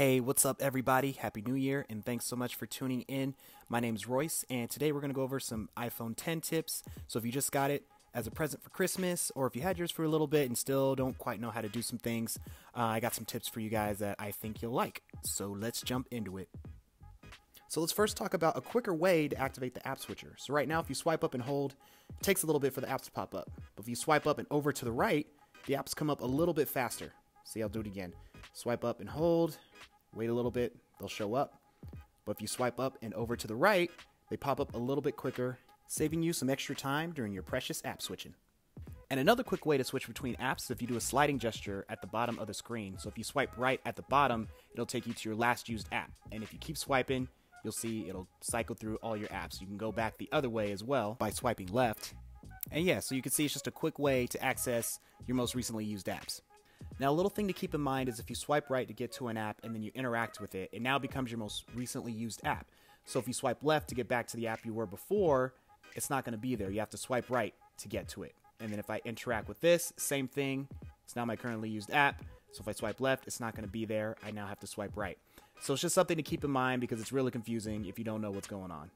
Hey, what's up everybody? Happy New Year and thanks so much for tuning in. My name's Royce and today we're going to go over some iPhone 10 tips. So if you just got it as a present for Christmas or if you had yours for a little bit and still don't quite know how to do some things, I got some tips for you guys that I think you'll like. So let's jump into it. So let's first talk about a quicker way to activate the app switcher. So right now if you swipe up and hold, it takes a little bit for the apps to pop up. But if you swipe up and over to the right, the apps come up a little bit faster. See, I'll do it again. Swipe up and hold, wait a little bit, they'll show up. But if you swipe up and over to the right, they pop up a little bit quicker, saving you some extra time during your precious app switching. And another quick way to switch between apps is if you do a sliding gesture at the bottom of the screen. So if you swipe right at the bottom, it'll take you to your last used app. And if you keep swiping, you'll see it'll cycle through all your apps. You can go back the other way as well by swiping left. And yeah, so you can see it's just a quick way to access your most recently used apps. Now, a little thing to keep in mind is if you swipe right to get to an app and then you interact with it, it now becomes your most recently used app. So if you swipe left to get back to the app you were before, it's not going to be there. You have to swipe right to get to it. And then if I interact with this, same thing. It's now my currently used app. So if I swipe left, it's not going to be there. I now have to swipe right. So it's just something to keep in mind because it's really confusing if you don't know what's going on.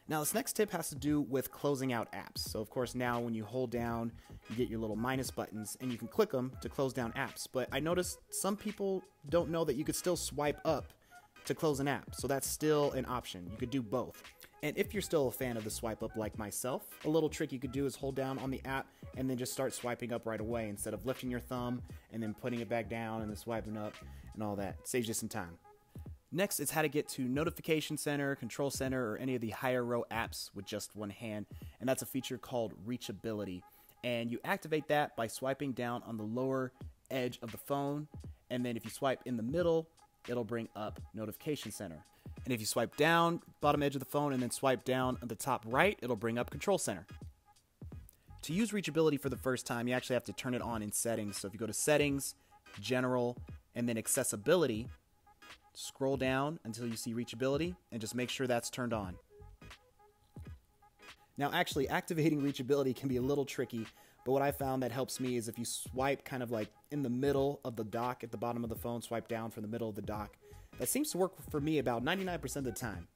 Now, this next tip has to do with closing out apps. So, of course, now when you hold down, you get your little minus buttons, and you can click them to close down apps. But I noticed some people don't know that you could still swipe up to close an app. So that's still an option. You could do both. And if you're still a fan of the swipe up like myself, a little trick you could do is hold down on the app and then just start swiping up right away instead of lifting your thumb and then putting it back down and then swiping up and all that. It saves you some time. Next is how to get to Notification Center, Control Center, or any of the higher row apps with just one hand, and that's a feature called Reachability. And you activate that by swiping down on the lower edge of the phone, and then if you swipe in the middle, it'll bring up Notification Center. And if you swipe down, bottom edge of the phone, and then swipe down on the top right, it'll bring up Control Center. To use Reachability for the first time, you actually have to turn it on in Settings. So if you go to Settings, General, and then Accessibility, scroll down until you see Reachability and just make sure that's turned on. Now actually activating Reachability can be a little tricky, but what I found that helps me is if you swipe kind of like in the middle of the dock at the bottom of the phone, swipe down from the middle of the dock. That seems to work for me about 99% of the time.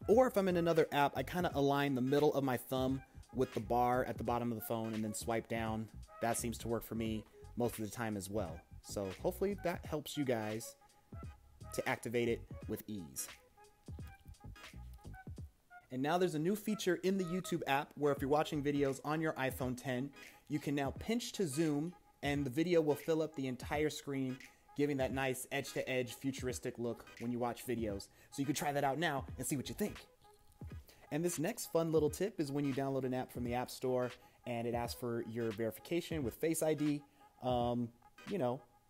Or if I'm in another app, I kind of align the middle of my thumb with the bar at the bottom of the phone and then swipe down. That seems to work for me most of the time as well. So hopefully that helps you guys to activate it with ease. And now there's a new feature in the YouTube app where if you're watching videos on your iPhone 10, you can now pinch to zoom and the video will fill up the entire screen, giving that nice edge-to-edge futuristic look when you watch videos. So you can try that out now and see what you think. And this next fun little tip is when you download an app from the App Store and it asks for your verification with Face ID.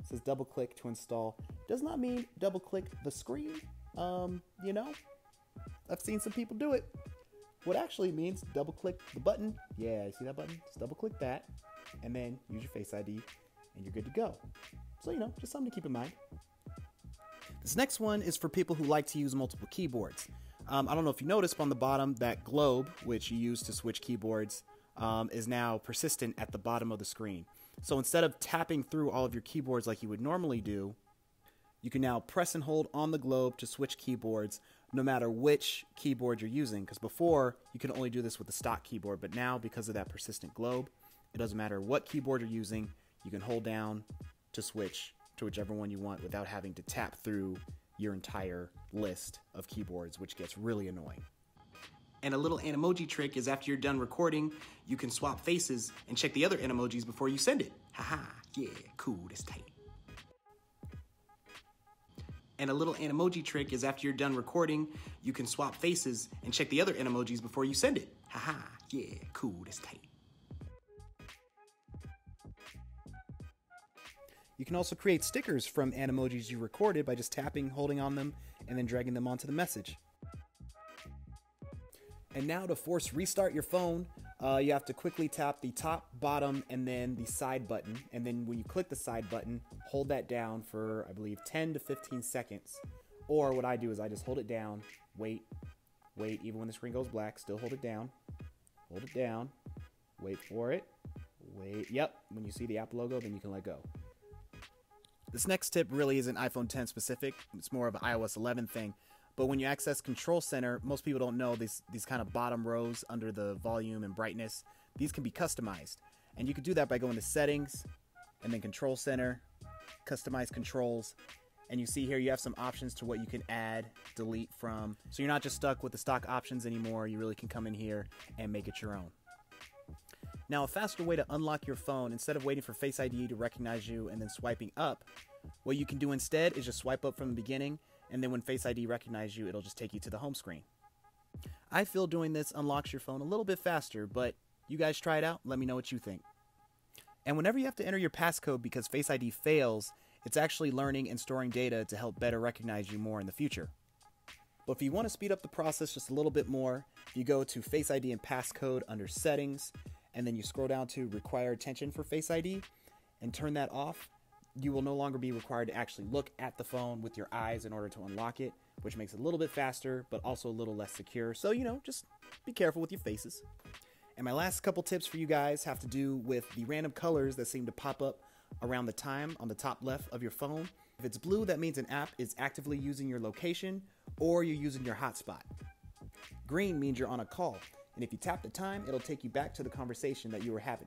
It says double click to install. Does not mean double click the screen. I've seen some people do it. What actually means double click the button. Yeah, you see that button? Just double click that and then use your Face ID and you're good to go. So, just something to keep in mind. This next one is for people who like to use multiple keyboards. I don't know if you noticed, but on the bottom, that globe, which you use to switch keyboards, is now persistent at the bottom of the screen. So instead of tapping through all of your keyboards like you would normally do, you can now press and hold on the globe to switch keyboards no matter which keyboard you're using. Because before, you could only do this with the stock keyboard, but now because of that persistent globe, it doesn't matter what keyboard you're using, you can hold down to switch to whichever one you want without having to tap through your entire list of keyboards, which gets really annoying. And a little Animoji trick is after you're done recording, you can swap faces and check the other Animojis before you send it. Haha, yeah, cool, that's tight. And a little Animoji trick is after you're done recording, you can swap faces and check the other Animojis before you send it. Haha, yeah, cool, that's tight. You can also create stickers from Animojis you recorded by just tapping, holding on them, and then dragging them onto the message. And now to force restart your phone, you have to quickly tap the top, bottom, and then the side button. And then when you click the side button, hold that down for, I believe, 10 to 15 seconds. Or what I do is I just hold it down, wait, even when the screen goes black, still hold it down, wait for it, wait, yep, when you see the app logo, then you can let go. This next tip really isn't iPhone 10 specific, it's more of an iOS 11 thing. But when you access Control Center, most people don't know these kind of bottom rows under the volume and brightness. These can be customized. And you can do that by going to Settings, and then Control Center, Customize Controls. And you see here you have some options to what you can add, delete from. So you're not just stuck with the stock options anymore. You really can come in here and make it your own. Now, a faster way to unlock your phone, instead of waiting for Face ID to recognize you and then swiping up, what you can do instead is just swipe up from the beginning, and then when Face ID recognizes you, it'll just take you to the home screen. I feel doing this unlocks your phone a little bit faster, but you guys try it out. Let me know what you think. And whenever you have to enter your passcode because Face ID fails, it's actually learning and storing data to help better recognize you more in the future. But if you want to speed up the process just a little bit more, you go to Face ID and Passcode under Settings, and then you scroll down to Require Attention for Face ID and turn that off. You will no longer be required to actually look at the phone with your eyes in order to unlock it, which makes it a little bit faster, but also a little less secure. So, just be careful with your faces. And my last couple tips for you guys have to do with the random colors that seem to pop up around the time on the top left of your phone. If it's blue, that means an app is actively using your location or you're using your hotspot. Green means you're on a call, and if you tap the time, it'll take you back to the conversation that you were having.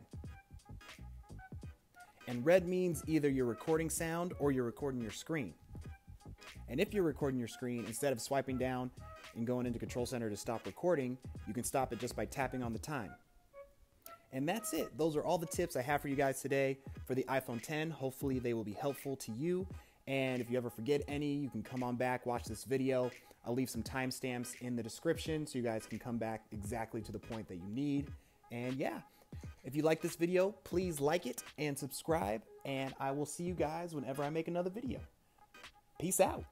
And red means either you're recording sound or you're recording your screen. And if you're recording your screen, instead of swiping down and going into Control Center to stop recording, you can stop it just by tapping on the time. And that's it. Those are all the tips I have for you guys today for the iPhone 10. Hopefully they will be helpful to you. And if you ever forget any, you can come on back, watch this video. I'll leave some timestamps in the description so you guys can come back exactly to the point that you need. And yeah, if you like this video, please like it and subscribe. And I will see you guys whenever I make another video. Peace out.